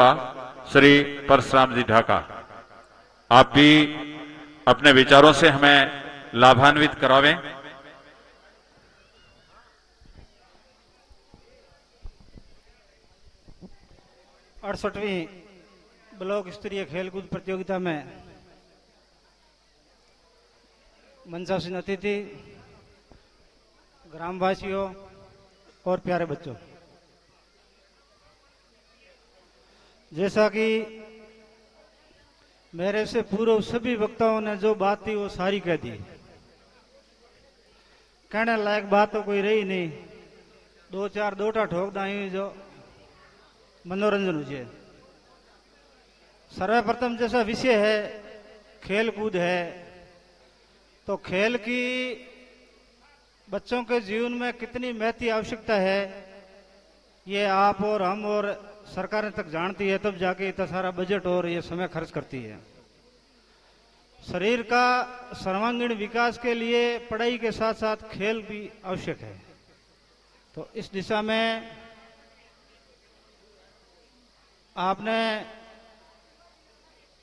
श्री परशुराम जी ढाका, आप भी अपने विचारों से हमें लाभान्वित करावें। अड़सठवीं ब्लॉक स्तरीय खेलकूद प्रतियोगिता में मंचासीन अतिथि, ग्रामवासियों और प्यारे बच्चों, जैसा कि मेरे से पूर्व सभी वक्ताओं ने जो बात थी वो सारी कह दी। कहने लायक बात तो कोई रही नहीं। दो चार दोटा ठोक दाई जो मनोरंजन हो। सर्वप्रथम जैसा विषय है खेल कूद है, तो खेल की बच्चों के जीवन में कितनी महती आवश्यकता है ये आप और हम और सरकारें तक जानती है, तब जाके इतना सारा बजट और ये समय खर्च करती है। शरीर का सर्वांगीण विकास के लिए पढ़ाई के साथ साथ खेल भी आवश्यक है। तो इस दिशा में आपने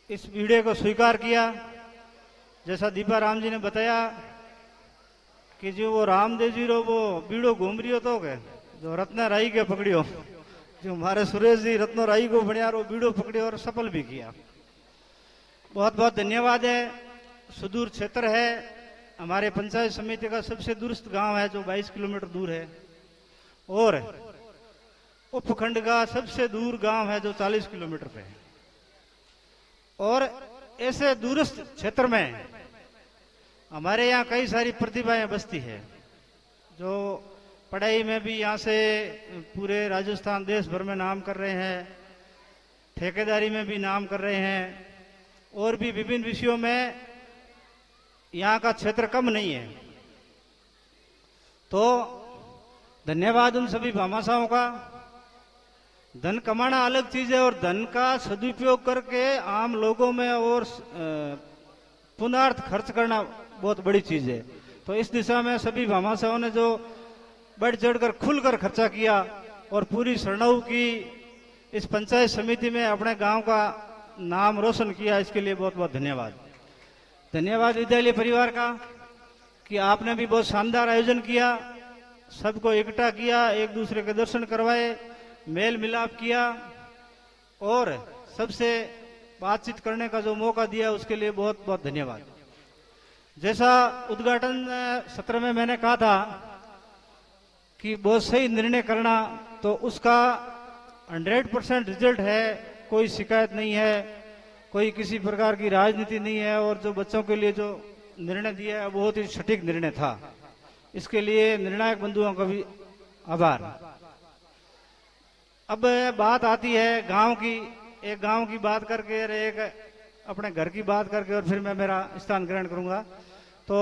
इस वीडियो को स्वीकार किया। जैसा दीपा राम जी ने बताया कि जो वो रामदेव जी रो वो बीड़ो घूम रही हो तो के जो रत्न राई के पकड़ियो, जो हमारे सुरेश जी रत्नो राई को बढ़िया रो बीड़ो पकड़ियो और सफल भी किया। बहुत बहुत धन्यवाद है। सुदूर क्षेत्र है, हमारे पंचायत समिति का सबसे दूरस्थ गांव है जो 22 किलोमीटर दूर है, और उपखंड का सबसे दूर गांव है जो 40 किलोमीटर पे है। और ऐसे दूरस्थ क्षेत्र में हमारे यहाँ कई सारी प्रतिभाएं बसती है जो पढ़ाई में भी यहाँ से पूरे राजस्थान देश भर में नाम कर रहे हैं, ठेकेदारी में भी नाम कर रहे हैं, और भी विभिन्न विषयों में यहाँ का क्षेत्र कम नहीं है। तो धन्यवाद उन सभी भामाशाहों का। धन कमाना अलग चीज है और धन का सदुपयोग करके आम लोगों में और पुनर्थ खर्च करना बहुत बड़ी चीज है। तो इस दिशा में सभी भामाशाहों ने जो बढ़ चढ़कर खुलकर खर्चा किया और पूरी सरनाऊ की इस पंचायत समिति में अपने गांव का नाम रोशन किया, इसके लिए बहुत बहुत धन्यवाद। धन्यवाद विद्यालय परिवार का कि आपने भी बहुत शानदार आयोजन किया, सबको इकट्ठा किया, एक दूसरे के दर्शन करवाए, मेल मिलाप किया और सबसे बातचीत करने का जो मौका दिया उसके लिए बहुत बहुत धन्यवाद। जैसा उद्घाटन सत्र में मैंने कहा था कि बहुत सही निर्णय करना, तो उसका 100% रिजल्ट है। कोई शिकायत नहीं है, कोई किसी प्रकार की राजनीति नहीं है, और जो बच्चों के लिए जो निर्णय दिया है बहुत ही सटीक निर्णय था। इसके लिए निर्णायक बंधुओं का भी आभार। अब बात आती है गांव की, एक गांव की बात करके और एक अपने घर की बात करके, और फिर मैं मेरा स्थान ग्रहण करूंगा। तो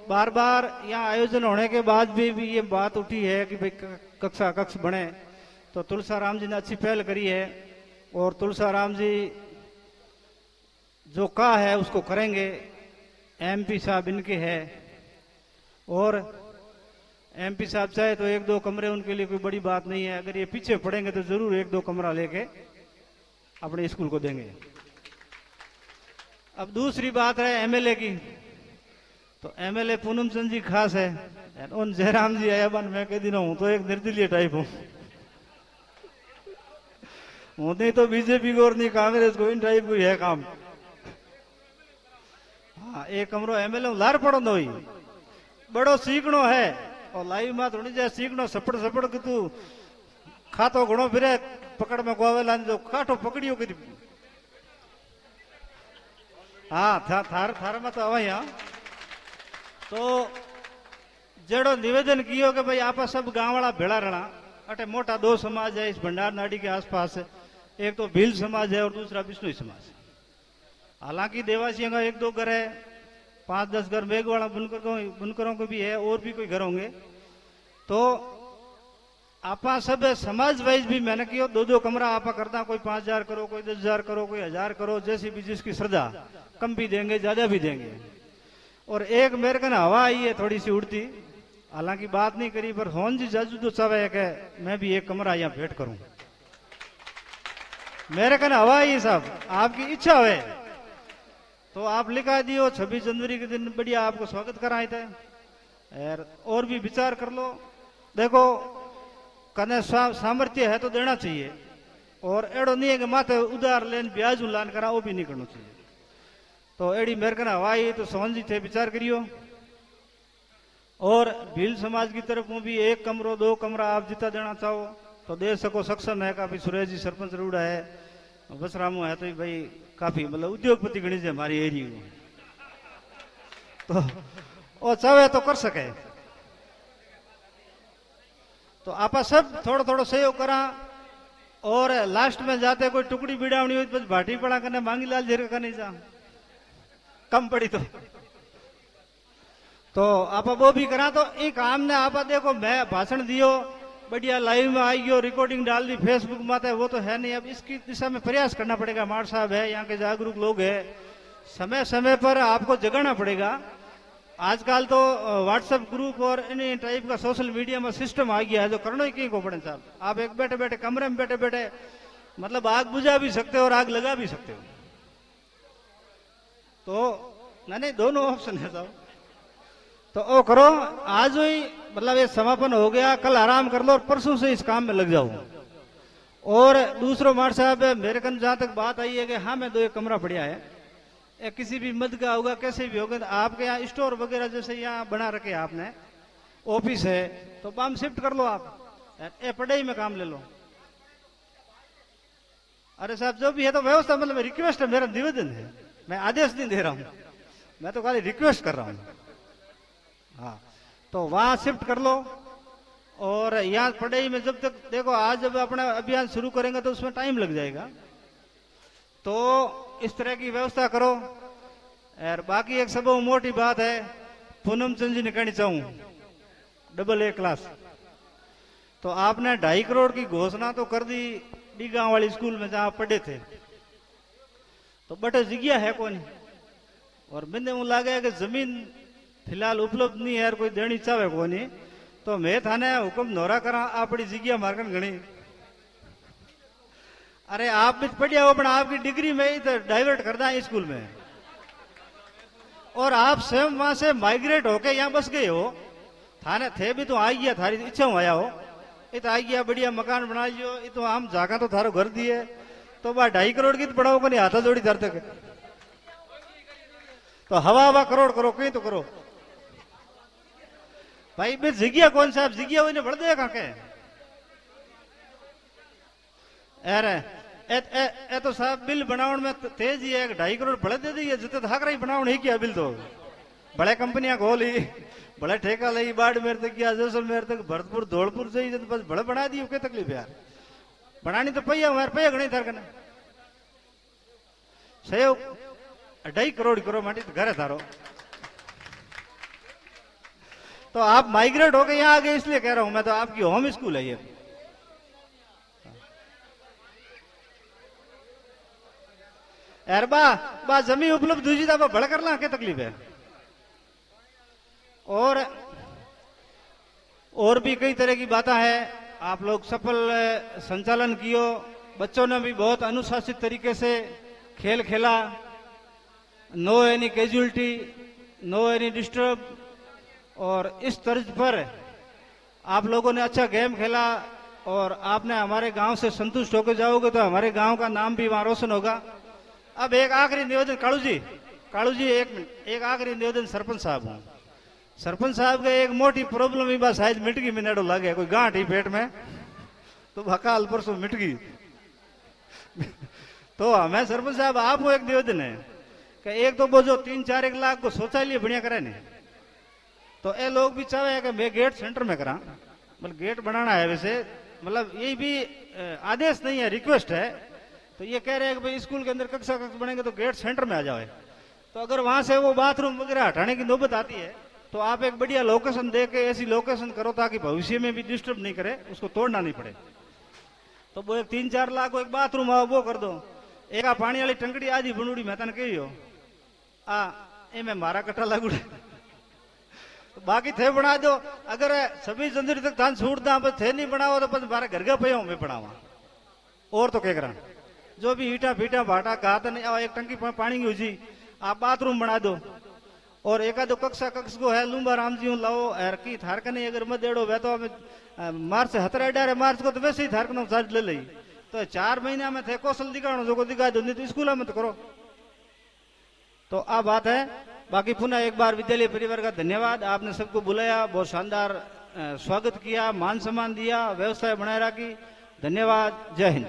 बार बार यहाँ आयोजन होने के बाद भी ये बात उठी है कि भाई कक्ष बने, तो तुलसाराम जी ने अच्छी पहल करी है और तुलसाराम जी जो कहा है उसको करेंगे। एमपी साहब इनके हैं और एमपी साहब चाहे तो 1-2 कमरे उनके लिए कोई बड़ी बात नहीं है। अगर ये पीछे पड़ेंगे तो जरूर 1-2 कमरा लेके अपने स्कूल को देंगे। अब दूसरी बात है एमएलए की, तो एमएलए पूनम चंद जी खास है। उन जयराम जी आया बन मैं कह दिन हूं तो एक निर्दलीय टाइप हूं, नहीं तो बीजेपी को और नहीं कांग्रेस को, इन टाइप को है काम। हाँ, एक कमरो एमएलए लार पड़ो ही बड़ो सीखनो है और लाइव में थोड़ी जाए सीखनो सपड़ सपड़ के तू खातो घणो फिरे पकड़ में गोवेला जो काठो पकड़ियो कि हाँ थार में तो आवा यहाँ। तो जेड़ो निवेदन कियो कि भाई आप सब गांव वाला भेड़ा रहना। अटे मोटा 2 समाज है इस भंडार नाड़ी के आसपास, एक तो भील समाज है और दूसरा बिश्नोई समाज। हालांकि देवासियों का 1-2 घर है, 5-10 घर मेघवाड़ा बुनकरों को भी है, और भी कोई घर होंगे। तो आपा सब समाज वाइज भी मैंने किया 2-2 कमरा आपा करता, कोई 5,000 करो, कोई 10,000 करो, कोई 1,000 करो, जैसी भी जिसकी श्रद्धा, कम भी देंगे ज्यादा भी देंगे। और एक मेरे को हवा आई है थोड़ी सी उड़ती, हालांकि बात नहीं करी, पर होन जी जाजू तो चाहे कि मैं भी एक कमरा यहाँ भेंट करूं। मेरे कने हवा ही साहब, आपकी इच्छा है तो आप लिखा दियो 26 जनवरी के दिन बढ़िया आपको स्वागत कराए थे। और भी विचार कर लो। देखो कने सामर्थ्य है तो देना चाहिए, और एड़ो नहीं है कि माथे उधार लेन ब्याज उलान करा, वो भी नहीं करना चाहिए। तो एड़ी मेरे कने हवाई तो सोहन जी थे विचार करियो। और भील समाज की तरफ में भी 1 कमरो 2 कमरा आप जितना देना चाहो तो दे सको, सक्षम है। काफी सुरेश जी सरपंच रूड़ा है, बसरामू है, तो भाई काफी मतलब उद्योगपति गणी से हमारी एरिया में, तो वो चाहे तो कर सके। तो आप सब थोड़ा थोड़ा सहयोग करा। और लास्ट में जाते कोई टुकड़ी बिड़ावनी हुई तो भाटी पड़ा करने मांगी लाल जीर का नहीं जा कम पड़ी तो आप वो भी करा। तो एक काम ने आप देखो, मैं भाषण दियो बढ़िया लाइव में आई गयो, रिकॉर्डिंग डाल दी फेसबुक में, वो तो है नहीं। अब इसकी दिशा में प्रयास करना पड़ेगा। मार साहब है, यहाँ के जागरूक लोग हैं, समय समय पर आपको जगाना पड़ेगा। आजकल तो व्हाट्सएप ग्रुप और इन टाइप का सोशल मीडिया में सिस्टम आ गया है जो करना ही कहीं को पड़े साहब। आप एक बैठे बैठे कमरे में बैठे बैठे मतलब आग बुझा भी सकते हो और आग लगा भी सकते हो। तो नहीं दोनों ऑप्शन है साहब। तो वो करो आज ही, मतलब ये समापन हो गया, कल आराम कर लो और परसों से इस काम में लग जाओ। और दूसरो मार साहब मेरे कन जहां तक बात आई है कि हाँ मैं 2 कमरा पड़िया है, या किसी भी मद का होगा कैसे भी होगा, तो आपके यहाँ स्टोर वगैरह जैसे यहाँ बना रखे आपने, ऑफिस है, तो बाम शिफ्ट कर लो आप, ए पढ़ाई में काम ले लो। अरे साहब जो भी है तो व्यवस्था, मतलब रिक्वेस्ट है, मेरा निवेदन है, मैं आदेश नहीं दे रहा हूं, मैं तो खाली रिक्वेस्ट कर रहा हूं। हाँ तो वहां शिफ्ट कर लो। और यहाँ पढ़ाई में जब तक देखो, आज जब अपना अभियान शुरू करेंगे तो उसमें टाइम लग जाएगा, तो इस तरह की व्यवस्था करो। और बाकी एक सब मोटी बात है, पूनम चंद जी ने कहनी चाहूं, AA क्लास तो आपने 2.5 करोड़ की घोषणा तो कर दी डी गांव वाली स्कूल में जहां पढ़े थे, तो बटे जगह है कौन, और मैंने वो लगा कि जमीन फिलहाल उपलब्ध नहीं है, कोई देनी चाहे कोनी, तो मैं थाने हुक्म नोरा करा अपनी जगह मारकन गणी। अरे आप भी पढ़िया हो, पण आपकी डिग्री में ही तो डाइवर्ट कर दा स्कूल में, और आप स्वयं वहां से माइग्रेट होके यहाँ बस गए हो। थाने थे भी तो आ गया, थारी इच्छा हो आया हो, ये तो आ गया, बढ़िया मकान बना लियो, ये तो हम जाका तो थारो घर दिए, तो वह 2.5 करोड़ की तो बढ़ाओ को नहीं, हाथा जोड़ी धर तक, तो हवा करोड़ करो, कहीं तो करो भाई। मैं जगिया कौन साहब, जगिया हुई ने बढ़ देगा के, अरे ए तो साहब बिल बनावन में तेज ही है, 2.5 करोड़ बड़े दे दी है, जितने धाकरा ही बनावन ही किया बिल, तो बड़े कंपनियां खोल ही, बड़े ठेका लगी, बाड़मेर तक किया, जैसलमेर तक, भरतपुर धौलपुर से ही तो बस बड़े बना दी, क्या तकलीफ यार, बनानी तो पैया हमारे पैया गणी थार कने सहयोग 2.5 करोड़ करो माटी तो घर है थारो। तो आप माइग्रेट हो गए यहाँ आ गए, इसलिए कह रहा हूं मैं, तो आपकी होम स्कूल है ये। यार बा जमीन उपलब्ध हुई था, बड़ा करना क्या तकलीफ है। और भी कई तरह की बातें हैं, आप लोग सफल संचालन कियो, बच्चों ने भी बहुत अनुशासित तरीके से खेल खेला, no any casualty, no any disturb, और इस तर्ज पर आप लोगों ने अच्छा गेम खेला, और आपने हमारे गांव से संतुष्ट होकर जाओगे तो हमारे गांव का नाम भी वहां रोशन होगा। अब एक आखिरी निवेदन, कालू जी एक मिनट, एक आखिरी निवेदन सरपंच साहब हूं, सरपंच साहब का एक मोटी प्रॉब्लम ही बस शायद मिट गई, मिनटो लगे कोई गांठ ही पेट में, तो भकाल परसों मिट गई। तो हमें सरपंच साहब आपको एक निवेदन है कि एक तो वो जो 3-4 लाख को शौचालय बढ़िया करे नहीं, तो ये लोग भी चाहे कि मैं गेट सेंटर में करा, मतलब गेट बनाना है वैसे, मतलब ये भी आदेश नहीं है, रिक्वेस्ट है। तो ये कह रहे हैं कि भाई स्कूल के अंदर कक्षा बनेंगे तो गेट सेंटर में आ जाओ, तो अगर वहां से वो बाथरूम वगैरह हटाने की नौबत आती है तो आप एक बढ़िया लोकेशन दे के ऐसी लोकेशन करो ताकि भविष्य में भी डिस्टर्ब नहीं करे, उसको तोड़ना नहीं पड़े। तो वो एक 3-4 लाख को एक बाथरूम आओ वो कर दो, एक पानी वाली टंकड़ी आदि बनूड़ी मैं तने कही हो ए में मारा कट्टा लागू, तो बाकी थे बना दो। अगर 26 जनवरी तक धान छूट दा, थे नहीं बनाओ तो बस मारा घर का पे मैं बनावा, और तो क्या करा। जो भी ईटा फीटा भाटा घात ने एक टंकी पानी की जी आप बाथरूम बना दो और एकादो कक्षा कक्ष को है लूंबा राम जी लाओ एर की थारक नहीं अगर मत देड़ो वे तो मार्च से हतरा डारे मार्च को तो वैसे ही थारक चार्ज ले ली तो 4 महीना में थे कौशल दिखाओ जो को दिखा दो नहीं तो स्कूल में तो करो। तो आ बात है। बाकी पुनः एक बार विद्यालय परिवार का धन्यवाद, आपने सबको बुलाया, बहुत शानदार स्वागत किया, मान सम्मान दिया, व्यवस्था बनाए रखी। धन्यवाद। जय हिंद।